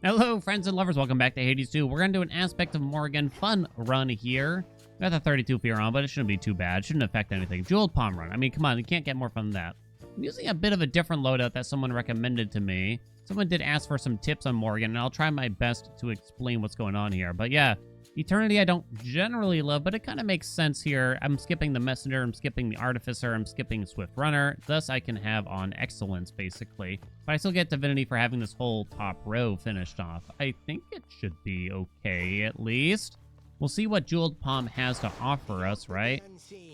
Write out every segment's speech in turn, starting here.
Hello, friends and lovers. Welcome back to Hades 2. We're going to do an aspect of Morrigan fun run here. Got the 32 fear on, but it shouldn't be too bad. Shouldn't affect anything. Jewelled Pom run. I mean, come on. You can't get more fun than that. I'm using a bit of a different loadout that someone recommended to me. Someone did ask for some tips on Morrigan, and I'll try my best to explain what's going on here. But yeah, Eternity I don't generally love, but it kind of makes sense here. I'm skipping the Messenger, I'm skipping the Artificer, I'm skipping Swift Runner. Thus, I can have on Excellence, basically. But I still get Divinity for having this whole top row finished off. I think it should be okay, at least. We'll see what Jewelled Pom has to offer us, right?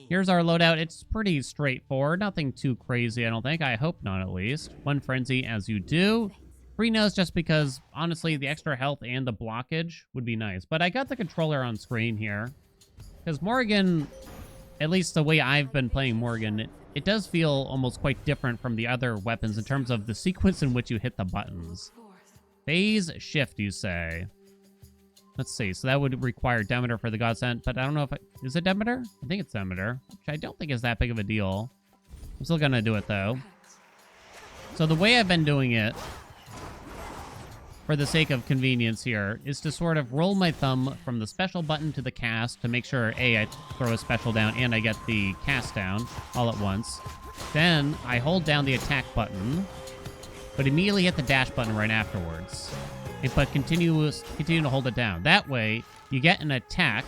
Here's our loadout. It's pretty straightforward. Nothing too crazy, I don't think. I hope not, at least. One Frenzy, as you do. Free nose just because, honestly, the extra health and the blockage would be nice. But I got the controller on screen here. Because Morrigan, at least the way I've been playing Morrigan, it does feel almost quite different from the other weapons in terms of the sequence in which you hit the buttons. Phase shift, you say. Let's see. So that would require Demeter for the Godsent, but I don't know if is it Demeter? I think it's Demeter, which I don't think is that big of a deal. I'm still gonna do it though. So the way I've been doing it, for the sake of convenience here, is to sort of roll my thumb from the special button to the cast to make sure, A, I throw a special down and I get the cast down all at once. Then I hold down the attack button, but immediately hit the dash button right afterwards. But continue to hold it down. That way, you get an attack,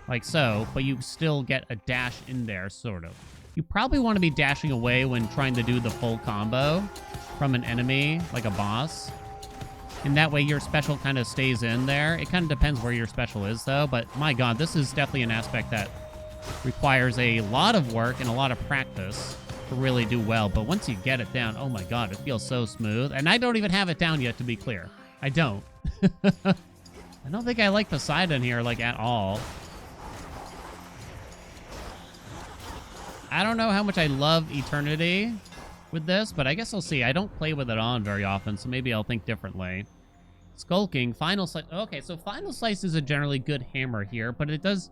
like so, but you still get a dash in there, sort of. You probably want to be dashing away when trying to do the full combo from an enemy, like a boss. And that way your special kind of stays in there. It kind of depends where your special is, though. But my god, this is definitely an aspect that requires a lot of work and a lot of practice to really do well. But once you get it down, oh my god, it feels so smooth. And I don't even have it down yet, to be clear. I don't. I don't think I like Poseidon here, like, at all. I don't know how much I love Eternity with this, but I guess I'll see. I don't play with it on very often, so maybe I'll think differently. Skulking, Final Slice. Okay, so Final Slice is a generally good hammer here, but it does...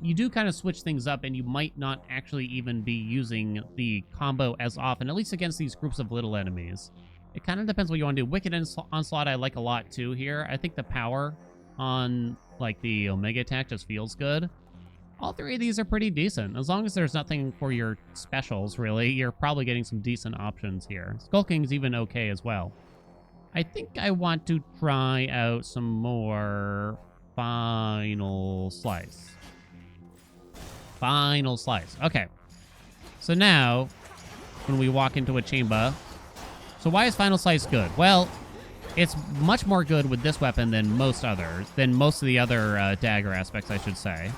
You do kind of switch things up, and you might not actually even be using the combo as often, at least against these groups of little enemies. It kind of depends what you want to do. Wicked Onslaught I like a lot, too, here. I think the power on, like, the Omega attack just feels good. All three of these are pretty decent. As long as there's nothing for your specials, really, you're probably getting some decent options here. Skulking's even okay as well. I think I want to try out some more Final Slice. Final Slice. Okay. So now, when we walk into a chamber... So why is Final Slice good? Well, it's much more good with this weapon than most others. Than most of the other dagger aspects, I should say.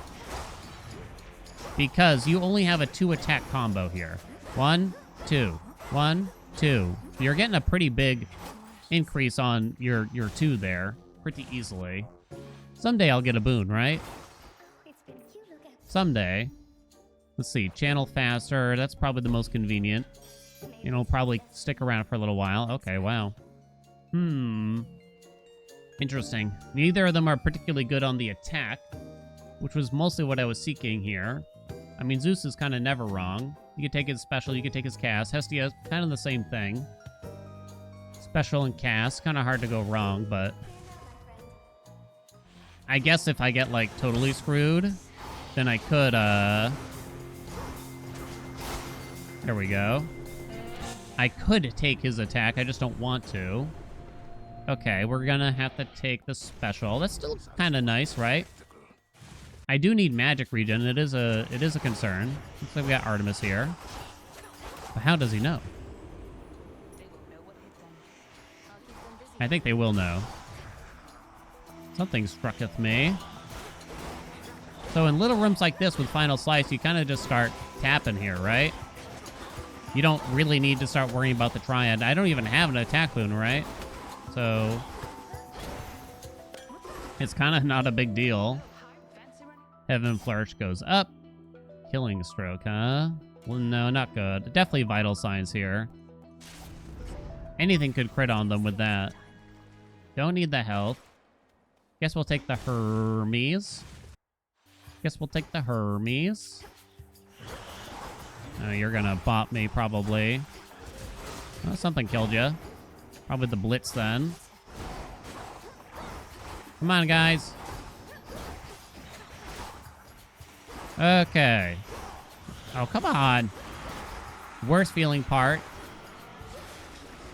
Because you only have a 2-attack combo here. 1, 2. 1, 2. You're getting a pretty big increase on your 2 there. Pretty easily. Someday I'll get a boon, right? Someday. Let's see. Channel faster. That's probably the most convenient. You know, probably stick around for a little while. Okay, wow. Interesting. Neither of them are particularly good on the attack, which was mostly what I was seeking here. I mean, Zeus is kind of never wrong. You could take his special, you could take his cast. Hestia, kind of the same thing. Special and cast, kind of hard to go wrong, but... I guess if I get, like, totally screwed, then I could, There we go. I could take his attack, I just don't want to. Okay, we're gonna have to take the special. That's still kind of nice, right? I do need magic regen. It is a concern. Looks like we got Artemis here. But how does he know? I think they will know. Something strucketh me. So in little rooms like this with Final Slice, you kind of just start tapping here, right? You don't really need to start worrying about the Triad. I don't even have an attack boon, right? So it's kind of not a big deal. Heaven Flourish goes up. Killing Stroke, huh? Well, no, not good. Definitely Vital Signs here. Anything could crit on them with that. Don't need the health. Guess we'll take the Hermes. Oh, you're gonna bop me, probably. Oh, something killed you. Probably the Blitz, then. Come on, guys. Okay. Oh, come on. Worst feeling part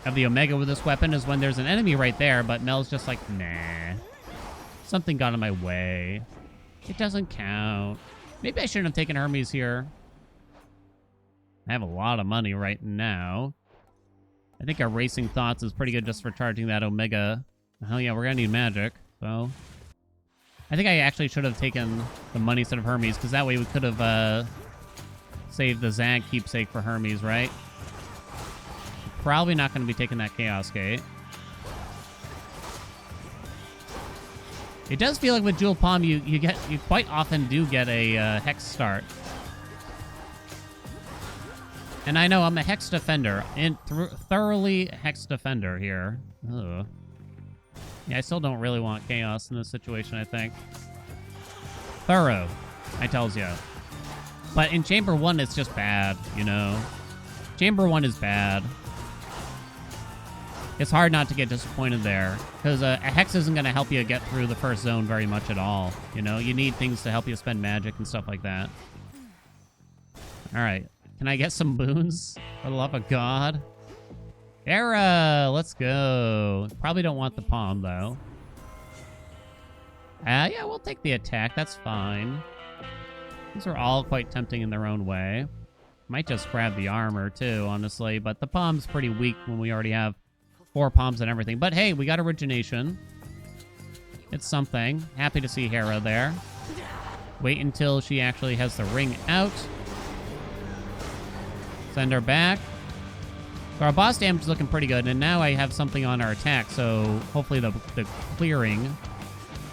of the Omega with this weapon is when there's an enemy right there, but Mel's just like, nah. Something got in my way. It doesn't count. Maybe I shouldn't have taken Hermes here. I have a lot of money right now. I think our Racing Thoughts is pretty good just for charging that Omega. Hell yeah, we're gonna need magic, so... I think I actually should have taken the money instead of Hermes, because that way we could have saved the Zag keepsake for Hermes, right? Probably not going to be taking that Chaos Gate. It does feel like with Jewelled Pom, you quite often do get a Hex start. And I know I'm a Hex defender, thoroughly Hex defender here. Ugh. Yeah, I still don't really want Chaos in this situation, I think. Thorough, I tells ya. But in Chamber 1, it's just bad, you know? Chamber 1 is bad. It's hard not to get disappointed there, because a Hex isn't going to help you get through the first zone very much at all, you know? You need things to help you spend magic and stuff like that. Alright, can I get some boons? For the love of God. Era, let's go. Probably don't want the Pom, though. Yeah, we'll take the attack. That's fine. These are all quite tempting in their own way. Might just grab the armor, too, honestly. But the Pom's pretty weak when we already have 4 Poms and everything. But hey, we got Origination. It's something. Happy to see Hera there. Wait until she actually has the ring out. Send her back. So our boss damage is looking pretty good, and now I have something on our attack, so hopefully the clearing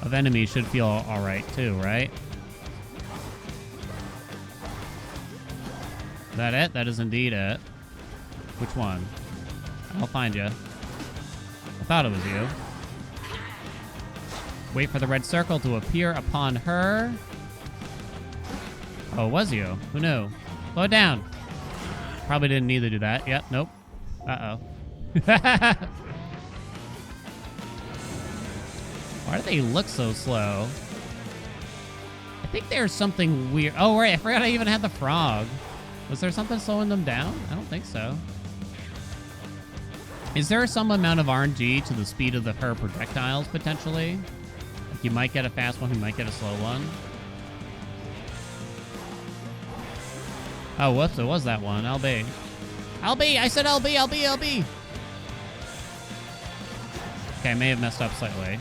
of enemies should feel alright too, right? Is that it? That is indeed it. Which one? I'll find you. I thought it was you. Wait for the red circle to appear upon her. Oh, it was you. Who knew? Slow it down. Probably didn't need to do that. Yep, nope. Uh-oh. Why do they look so slow? I think there's something weird. Oh, right. I forgot I even had the frog. Was there something slowing them down? I don't think so. Is there some amount of RNG to the speed of her projectiles, potentially? Like you might get a fast one, you might get a slow one. Oh, whoops. It was that one. LB. LB! I said LB, LB, LB! Okay, I may have messed up slightly.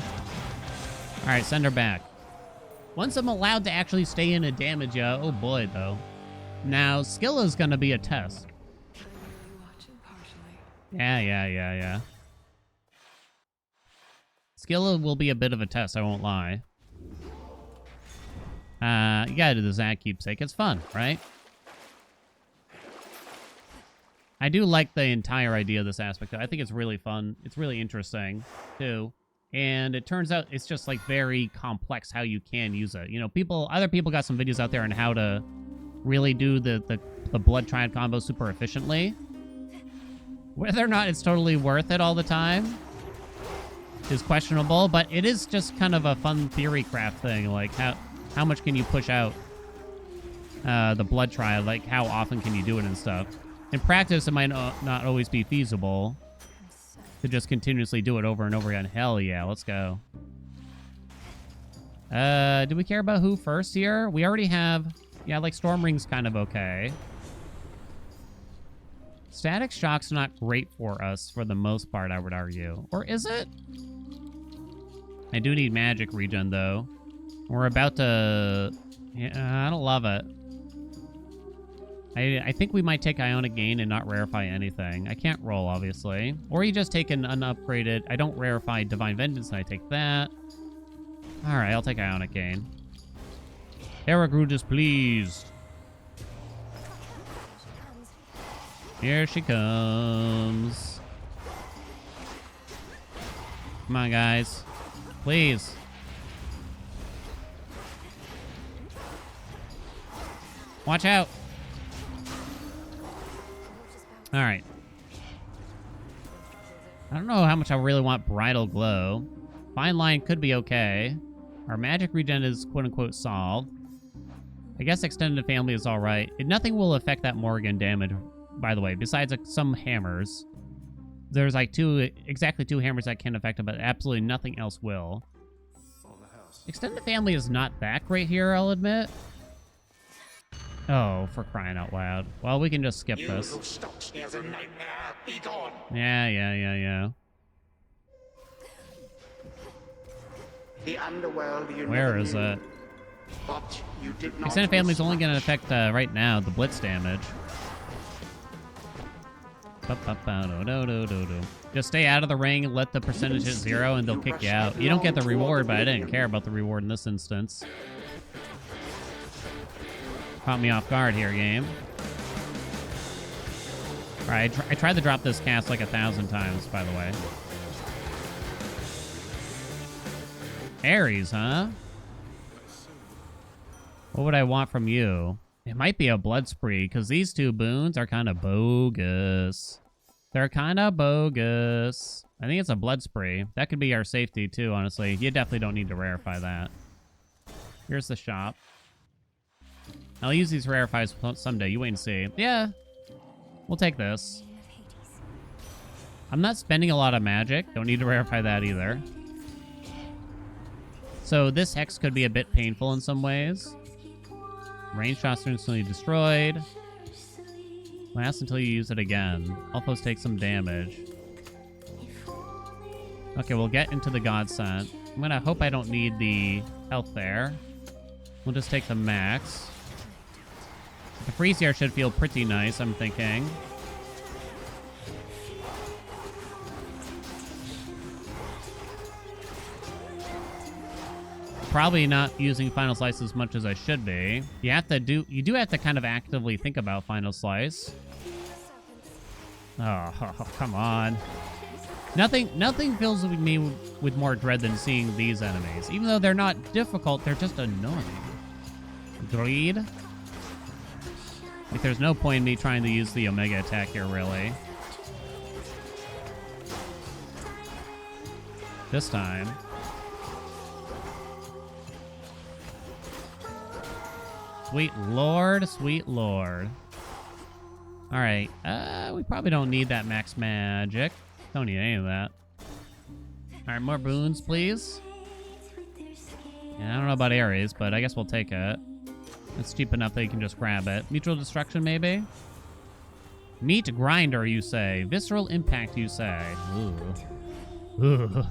Alright, send her back. Once I'm allowed to actually stay in a damage, oh boy, though. Now, skill is gonna be a test. Yeah. Skill will be a bit of a test, I won't lie. You gotta do the Zag keepsake. It's fun, right? I do like the entire idea of this aspect. I think it's really fun. It's really interesting, too. And it turns out it's just, like, very complex how you can use it. You know, other people got some videos out there on how to really do the blood triad combo super efficiently. Whether or not it's totally worth it all the time is questionable, but it is just kind of a fun theory craft thing. Like, how much can you push out the blood triad? Like, how often can you do it and stuff? In practice, it might not always be feasible to just continuously do it over and over again. Hell yeah, let's go. Do we care about who first here? We already have... Yeah, like Storm Ring's kind of okay. Static Shock's not great for us for the most part, I would argue. Or is it? I do need magic regen, though. We're about to... Yeah, I don't love it. I think we might take Ionic Gain and not rarefy anything. I can't roll, obviously. Or you just take an unupgraded... I don't rarefy Divine Vengeance, and I take that. Alright, I'll take Ionic Gain. Heragrude is pleased. Here she comes. Come on, guys. Please. Watch out. All right. I don't know how much I really want Bridal Glow. Fine line could be okay. Our magic regen is quote-unquote solved. I guess extended family is alright. Nothing will affect that Morrigan damage, by the way, besides some hammers. There's like exactly two hammers that can affect it, but absolutely nothing else will. Extended family is not that great here, I'll admit. Oh, for crying out loud. Well, we can just skip this. Yeah. The underworld you Where never is knew, it? but you did not Extended family is only respect. going to affect, right now, the blitz damage. Just stay out of the ring, let the percentage hit 0, and they'll kick you out. You don't get the reward, but I didn't care about the reward in this instance. Caught me off guard here, game. Alright, I tried to drop this cast like 1,000 times, by the way. Ares, huh? What would I want from you? It might be a blood spree, because these two boons are kind of bogus. They're kind of bogus. I think it's a blood spree. That could be our safety, too, honestly. You definitely don't need to rarefy that. Here's the shop. I'll use these rarefies someday. You wait and see. Yeah. We'll take this. I'm not spending a lot of magic. Don't need to rarefy that either. So this hex could be a bit painful in some ways. Range shots are instantly destroyed. Last until you use it again. Alphos take some damage. Okay, we'll get into the godsend. I'm gonna hope I don't need the health there. We'll just take the max. The freeze here should feel pretty nice, I'm thinking. Probably not using Final Slice as much as I should be. You do have to kind of actively think about Final Slice. Oh, come on. Nothing fills me with more dread than seeing these enemies. Even though they're not difficult, they're just annoying. Greed. Like, there's no point in me trying to use the Omega attack here, really. This time. Sweet lord, sweet lord. Alright, we probably don't need that max magic. Don't need any of that. Alright, more boons, please. Yeah, I don't know about Ares, but I guess we'll take it. It's cheap enough that you can just grab it. Mutual destruction, maybe? Meat grinder, you say. Visceral impact, you say. Ooh. Ooh.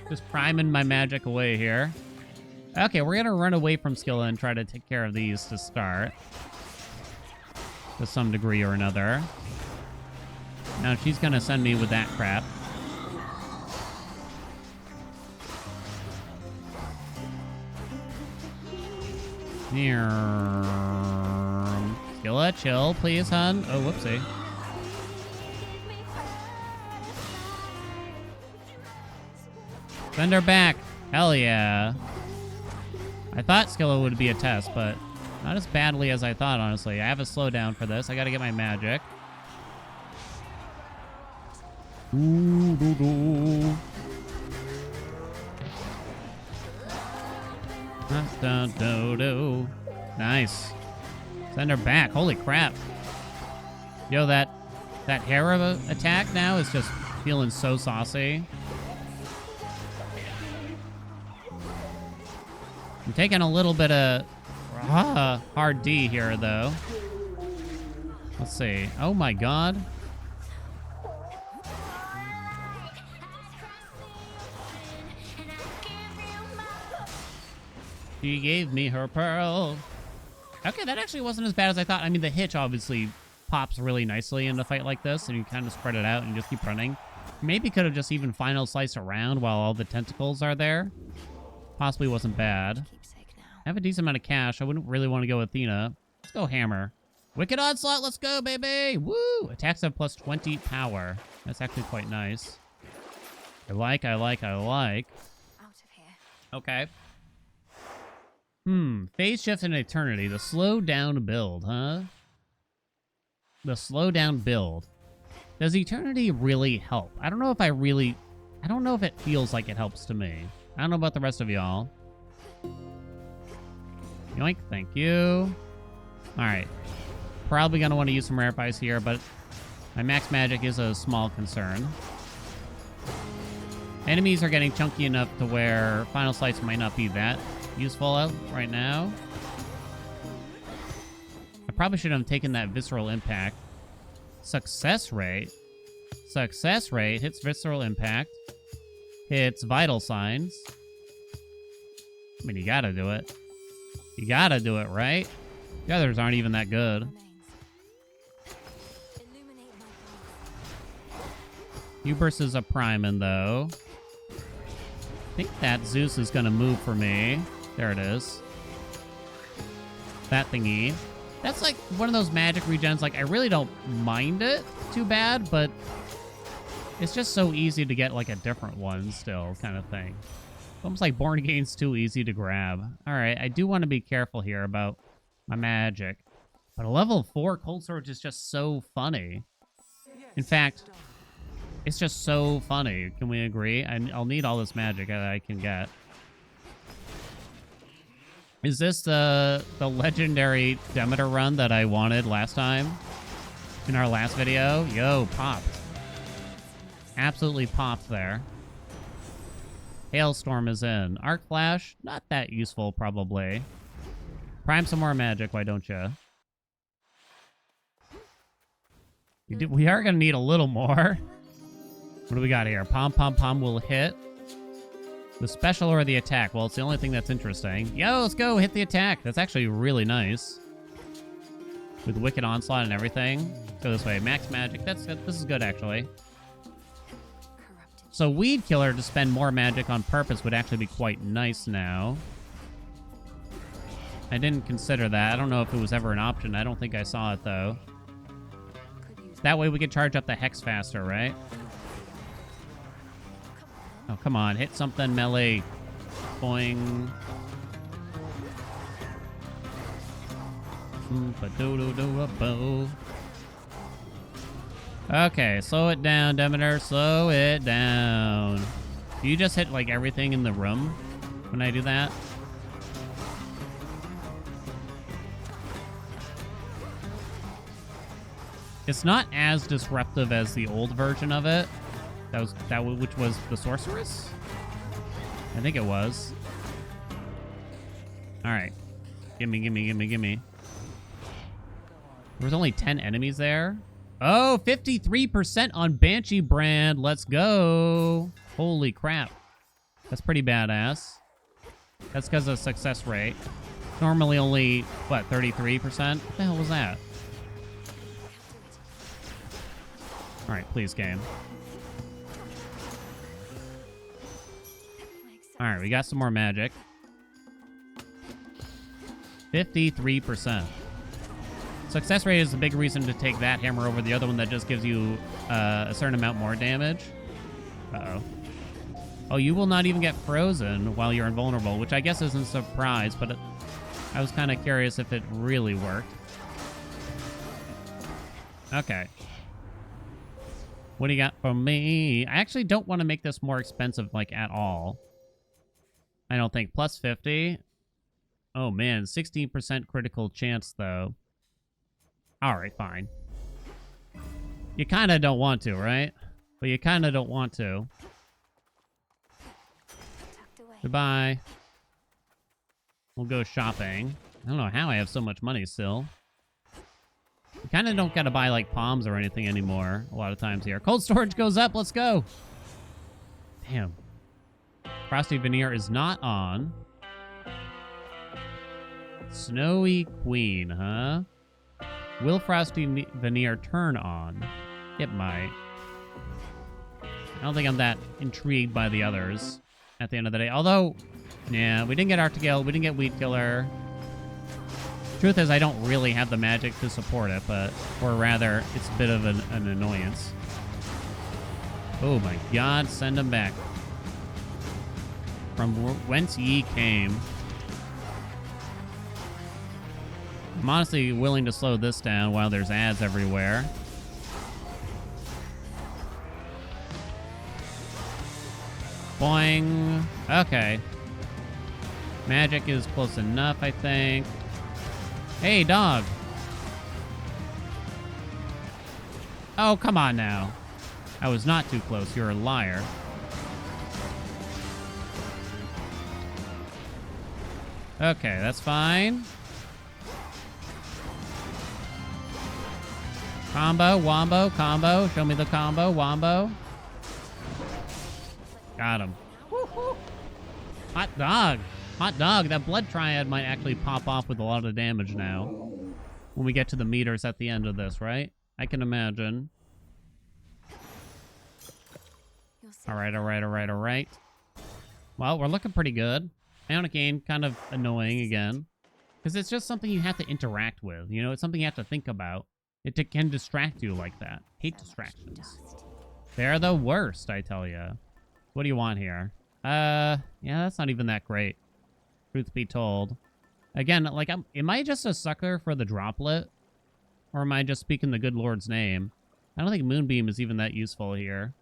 Just priming my magic away here. Okay, we're gonna run away from Skilla and try to take care of these to start. To some degree or another. Now she's gonna send me with that crap. Skilla, chill, please, hun. Oh, whoopsie. Send her back. Hell yeah. I thought Skilla would be a test, but not as badly as I thought, honestly. I have a slowdown for this. I gotta get my magic. Nice. Send her back. Holy crap. Yo, that Hera attack now is just feeling so saucy. I'm taking a little bit of hard D here, though. Let's see. Oh my god. She gave me her pearl. Okay, that actually wasn't as bad as I thought. I mean, the hitch obviously pops really nicely in a fight like this, and you kind of spread it out and just keep running. Maybe could have just even final slice around while all the tentacles are there. Possibly wasn't bad. I have a decent amount of cash. I wouldn't really want to go Athena. Let's go Hammer. Wicked Onslaught, let's go, baby! Woo! Attacks have plus 20 power. That's actually quite nice. I like. Out of here. Okay. Phase shift in eternity. The slow down build, huh? The slow down build. Does eternity really help? I don't know if I really I don't know if it feels like it helps to me. I don't know about the rest of y'all. Yoink, thank you. Alright. Probably gonna want to use some rarefies here, but my max magic is a small concern. Enemies are getting chunky enough to where Final Slice might not be that useful right now. I probably should have taken that Visceral Impact. Success rate. Success rate hits Visceral Impact. Hits Vital Signs. I mean, you gotta do it. You gotta do it, right? The others aren't even that good. Hubris is a Primin, though. I think that Zeus is gonna move for me. There it is. That thingy. That's like one of those magic regens, like, I really don't mind it too bad, but it's just so easy to get, like, a different one still, kind of thing. Almost like Born Again's too easy to grab. Alright, I do want to be careful here about my magic. But a level 4 Cold Storage is just so funny. In fact, it's just so funny. Can we agree? I'll need all this magic that I can get. Is this the legendary Demeter run that I wanted last time? In our last video? Yo, popped. Absolutely popped there. Hailstorm is in. Arc Flash, not that useful, probably. Prime some more magic, why don't you? We are going to need a little more. What do we got here? Pom Pom Pom will hit. The special or the attack? Well, it's the only thing that's interesting. Yo, let's go. Hit the attack. That's actually really nice. With Wicked Onslaught and everything. Go this way. Max magic. This is good, actually. So Weed Killer to spend more magic on purpose would actually be quite nice now. I didn't consider that. I don't know if it was ever an option. I don't think I saw it, though. That way we could charge up the Hex faster, right? Oh, come on. Hit something, melee. Boing. Okay, slow it down, Demeter. Slow it down. Do you just hit, like, everything in the room when I do that? It's not as disruptive as the old version of it. Which was the Sorceress? I think it was. Alright. Gimme, gimme, gimme, gimme. There was only 10 enemies there. Oh, 53% on Banshee brand. Let's go. Holy crap. That's pretty badass. That's because of success rate. Normally only, what, 33%? What the hell was that? Alright, please, game. Alright, we got some more magic. 53%. Success rate is the big reason to take that hammer over the other one that just gives you a certain amount more damage. Uh-oh. Oh, you will not even get frozen while you're invulnerable, which I guess isn't a surprise, but I was kind of curious if it really worked. Okay. What do you got for me? I actually don't want to make this more expensive, like, at all. I don't think. Plus 50. Oh, man. 16% critical chance, though. Alright, fine. You kind of don't want to, right? But you kind of don't want to. Goodbye. We'll go shopping. I don't know how I have so much money still. You kind of don't got to buy, like, palms or anything anymore a lot of times here. Cold storage goes up. Let's go. Damn. Frosty Veneer is not on. Snowy Queen, huh? Will Frosty Veneer turn on? It might. I don't think I'm that intrigued by the others at the end of the day. Although, yeah, we didn't get Arctigale. We didn't get Weed Killer. Truth is, I don't really have the magic to support it, but, or rather, it's a bit of an annoyance. Oh my god, send him back. From whence ye came. I'm honestly willing to slow this down while there's ads everywhere. Boing. Okay. Magic is close enough, I think. Hey, dog. Oh, come on now. I was not too close. You're a liar. Okay, that's fine. Combo, wombo, combo. Show me the combo, wombo. Got him. Woo-hoo. Hot dog. Hot dog. That blood triad might actually pop off with a lot of damage now. When we get to the meters at the end of this, right? I can imagine. Alright, alright, alright, alright. Well, we're looking pretty good. Ionic Gain, kind of annoying again. Because it's just something you have to interact with. You know, it's something you have to think about. It can distract you like that. Hate distractions. They're the worst, I tell ya. What do you want here? Yeah, that's not even that great. Truth be told. Again, like, am I just a sucker for the droplet? Or am I just speaking the good Lord's name? I don't think Moonbeam is even that useful here.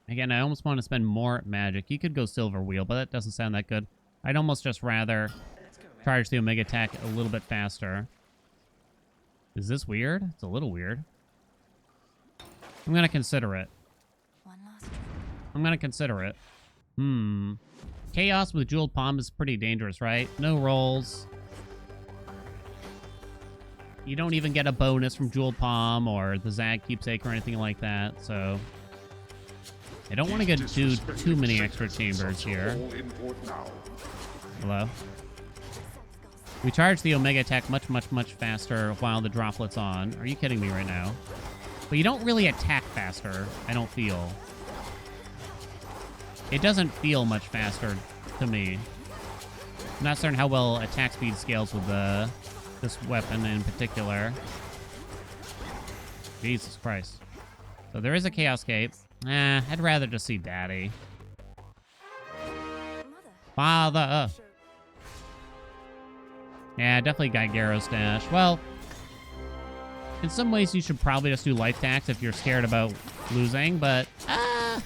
Again, I almost want to spend more magic. You could go Silver Wheel, but that doesn't sound that good. I'd almost just rather charge the Omega attack a little bit faster. Is this weird? It's a little weird. I'm going to consider it. I'm going to consider it. Chaos with Jewelled Pom is pretty dangerous, right? No rolls. You don't even get a bonus from Jewelled Pom or the Zag Keepsake or anything like that, so... I don't want to get too many extra chambers here. Hello? We charge the Omega attack much, much, much faster while the droplet's on. Are you kidding me right now? But you don't really attack faster, I don't feel. It doesn't feel much faster to me. I'm not certain how well attack speed scales with this weapon in particular. Jesus Christ. So there is a Chaos Cape. I'd rather just see Daddy. Father. Yeah, definitely Gyro Stash. Well, in some ways you should probably just do Life Tax if you're scared about losing, but I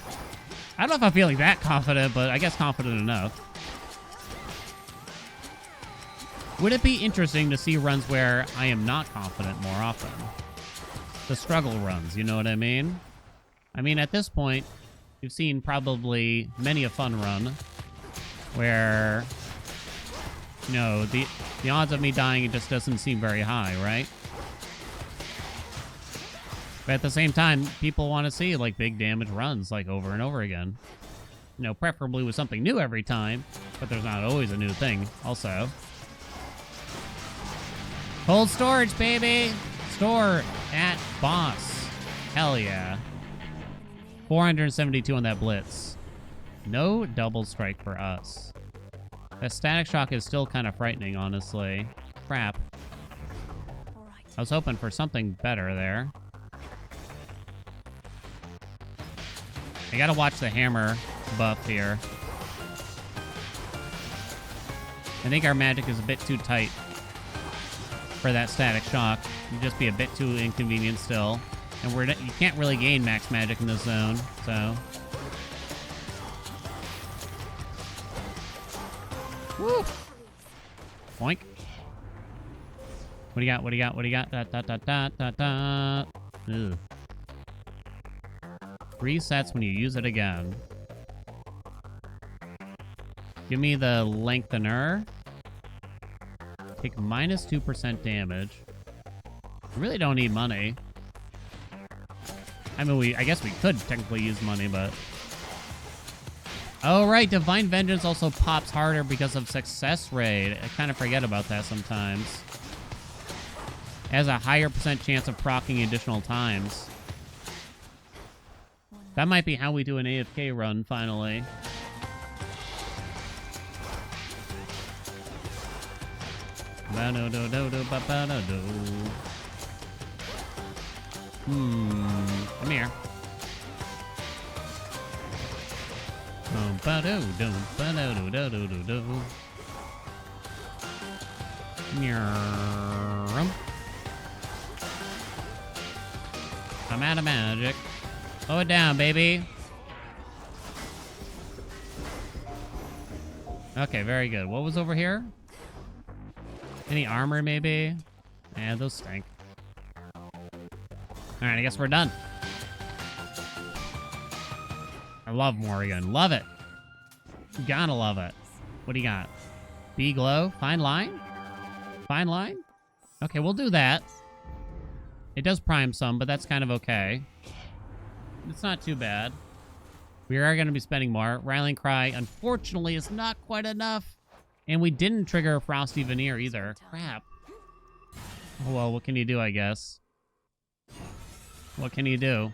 don't know if I'm feeling that confident, but I guess confident enough. Would it be interesting to see runs where I am not confident more often? The struggle runs, you know what I mean? I mean, at this point, you've seen probably many a fun run where, you know, the odds of me dying just doesn't seem very high, right? But at the same time, people want to see, like, big damage runs, like, over and over again. You know, preferably with something new every time, but there's not always a new thing, also. Cold storage, baby! Store at boss. Hell yeah. 472 on that blitz. No double strike for us. That static shock is still kind of frightening, honestly. Crap. I was hoping for something better there. I gotta watch the hammer buff here. I think our magic is a bit too tight for that static shock. It'd just be a bit too inconvenient still. And you can't really gain max magic in this zone, so... Woo! Boink. What do you got? What do you got? What do you got? Da, da, da, da, da, da. Ugh. Resets when you use it again. Give me the lengthener. Take minus 2% damage. We really don't need money. I mean, I guess we could technically use money, but... Oh, right, Divine Vengeance also pops harder because of Success Rate. I kind of forget about that sometimes. It has a higher % chance of proccing additional times. That might be how we do an AFK run, finally. Come here. I'm out of magic. Slow it down, baby. Okay, very good. What was over here? Any armor, maybe? Yeah, those stink. Alright, I guess we're done. I love Morrigan. Love it. Gotta love it. What do you got? B glow? Fine line? Fine line? Okay, we'll do that. It does prime some, but that's kind of okay. It's not too bad. We are going to be spending more. Rallying Cry, unfortunately, is not quite enough. And we didn't trigger a Frosty Veneer either. Crap. Oh, well, what can you do, I guess? What can you do?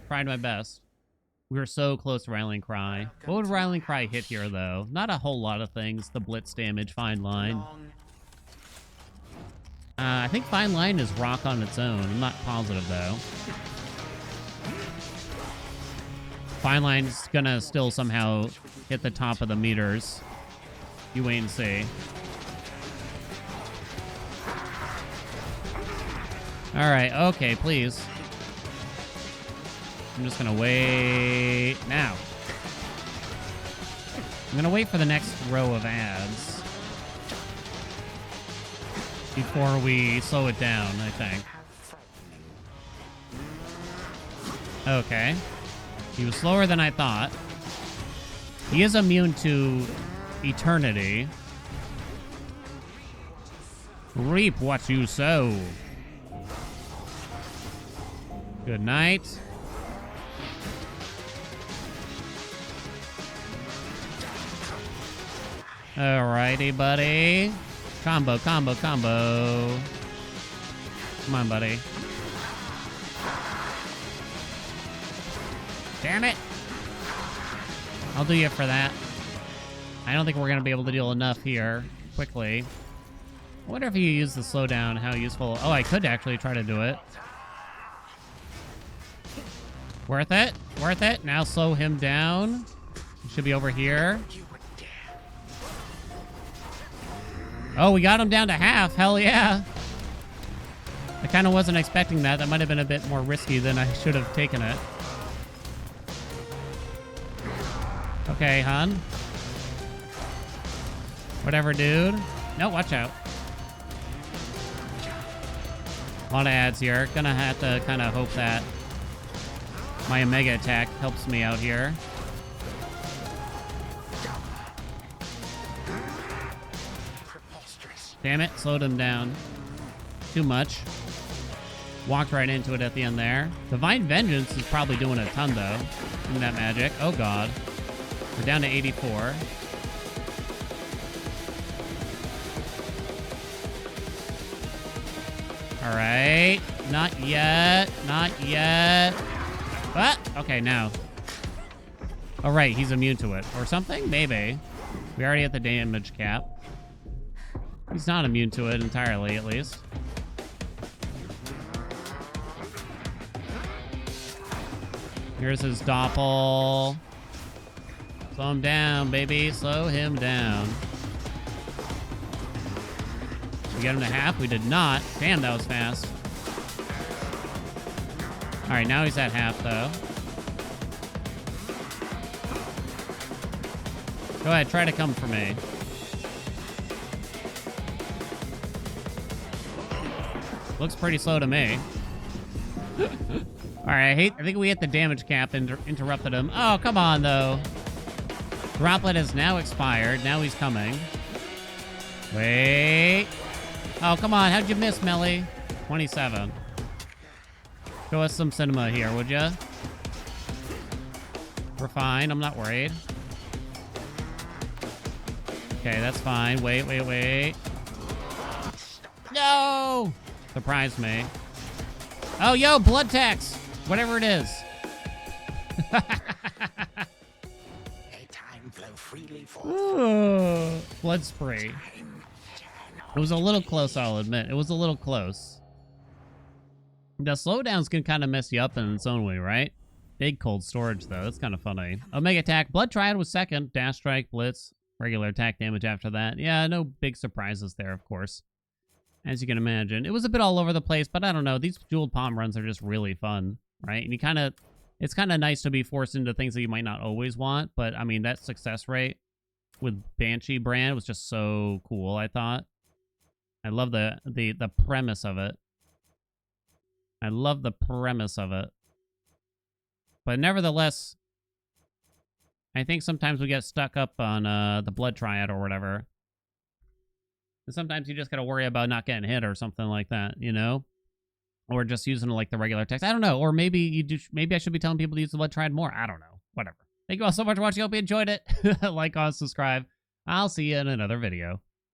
Tried my best. We were so close to Rallying Cry. What would Rallying Cry hit here, though? Not a whole lot of things. The Blitz damage, Fine Line. I think Fine Line is rock on its own. I'm not positive, though. Fine Line's gonna still somehow hit the top of the meters. You wait and see. Alright, okay, please. I'm just gonna wait now. I'm gonna wait for the next row of ads before we slow it down, I think. Okay. He was slower than I thought. He is immune to eternity. Reap what you sow. Good night. Alrighty, buddy. Combo, combo, combo. Come on, buddy. Damn it. I'll do you for that. I don't think we're going to be able to deal enough here quickly. I wonder if you use the slowdown, how useful... Oh, I could actually try to do it. Worth it. Worth it. Now slow him down. He should be over here. Oh, we got him down to half. Hell yeah. I kind of wasn't expecting that. That might have been a bit more risky than I should have taken it. Okay, hun. Whatever, dude. No, watch out. A lot of ads here. Gonna have to kind of hope that my Omega attack helps me out here. Damn it, slowed him down. Too much. Walked right into it at the end there. Divine Vengeance is probably doing a ton, though. Doing that magic. Oh, God. We're down to 84. All right. Not yet. Not yet. What? Okay, now. All right, he's immune to it. Or something? Maybe. We already hit the damage cap. He's not immune to it entirely, at least. Here's his doppel. Slow him down, baby. Slow him down. We get him to half? We did not. Damn, that was fast. Alright, now he's at half, though. Go ahead, try to come for me. Looks pretty slow to me. Alright, I think we hit the damage cap and interrupted him. Oh, come on, though. Droplet has now expired. Now he's coming. Wait. Oh, come on. How'd you miss, Melly? 27. Show us some cinema here, would ya? We're fine. I'm not worried. Okay, that's fine. Wait, wait, wait. No! Surprised me. Oh, yo, blood tax. Whatever it is. Ooh, blood spray. It was a little close, I'll admit. It was a little close. The slowdowns can kind of mess you up in its own way, right? Big cold storage, though. That's kind of funny. Omega attack. Blood Triad was second. Dash strike, blitz. Regular attack damage after that. Yeah, no big surprises there, of course. As you can imagine. It was a bit all over the place, but I don't know. These Jewelled Pom runs are just really fun, right? And you kind of... It's kind of nice to be forced into things that you might not always want, but, I mean, that success rate with Banshee brand was just so cool, I thought. I love the premise of it. I love the premise of it. But nevertheless, I think sometimes we get stuck up on the blood triad or whatever. And sometimes you just gotta worry about not getting hit or something like that, you know? Or just using like the regular text. I don't know. Or maybe you do. Maybe I should be telling people to use the blood triad more. I don't know. Whatever. Thank you all so much for watching. Hope you enjoyed it. Like, comment, subscribe. I'll see you in another video.